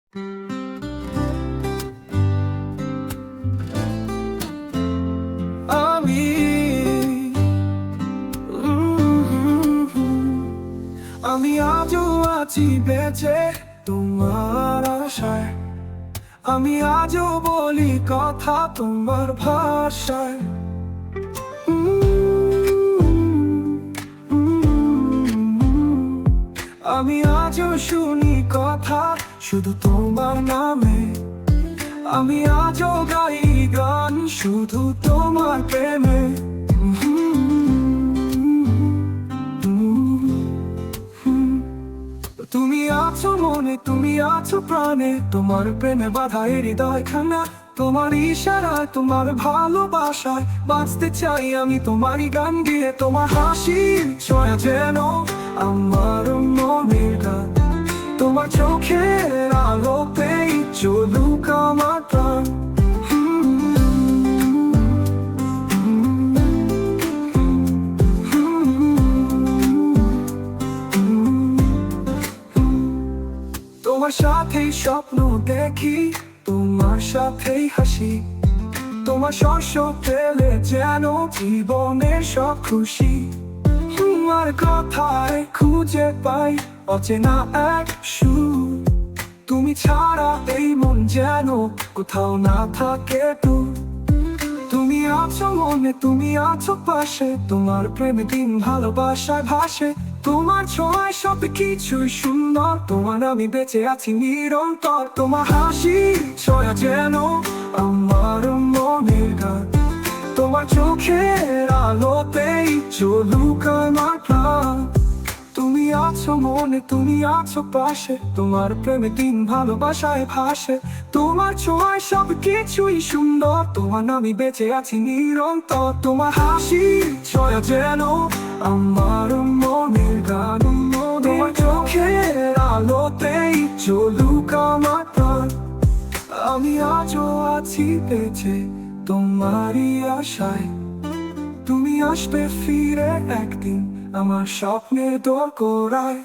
আমি আমি আজও আছি বেঁচে তোমার আশায়। আমি আজও বলি কথা তোমার ভাষায়। আমি আজও শুনি কথা শুধু তোমার নামে। আমি আজও গাই গান শুধু তোমার প্রেমে। তুমি আছো মনে, তুমি আছো প্রাণে, তোমার প্রেমে বাঁধা এই হৃদয়খানা। তোমার ইশারায়, তোমার ভালোবাসায় বাঁচতে চাই আমি তোমারই গান গিয়ে। তোমার হাসির ছোঁয়া যেন আমার মনের গান। তোমার চোখের আলোতেই চলুক আমার প্রাণ। তোমার সাথেই স্বপ্ন দেখি, তোমার সাথেই হাসি। তোমার স্পর্শ পেলে যেন জীবনের সব খুশি। তোমার কথায় খুঁজে পাই অচেনা এক সুর। তুমি ছাড়া এই মন যেন কোথাও না থাকে দূর। তুমি আছো মনে, তুমি আছো পাশে, তোমার প্রেমে দিন ভালোবাসায় ভাসে। তোমার ছোঁয়ায় সব কিছুই সুন্দর, তোমার আমি বেঁচে আছি নিরন্তর। তোমার হাসি ছোঁয়া যেন আমার মনের গান। তোমার চোখের আলোতেই চলুক আমার প্রাণ। তুমি আছো মনে, তুমি আছো পাশে, তোমার প্রেমে দিন ভালোবাসায় ভাসে। তোমার ছোঁয়ায় সব কিছুই সুন্দর, তোমার আমি বেঁচে আছি নিরন্তর। তোমার হাসি ছোঁয়া যেন আমার মনের গান। তোমার চোখের আলোতেই চলুক আমার প্রাণ। আমি আজও আছি বেঁচে তোমারই আশায়। তুমি আসবে ফিরে একদিন আমার স্বপ্নের দোরগোড়ায়।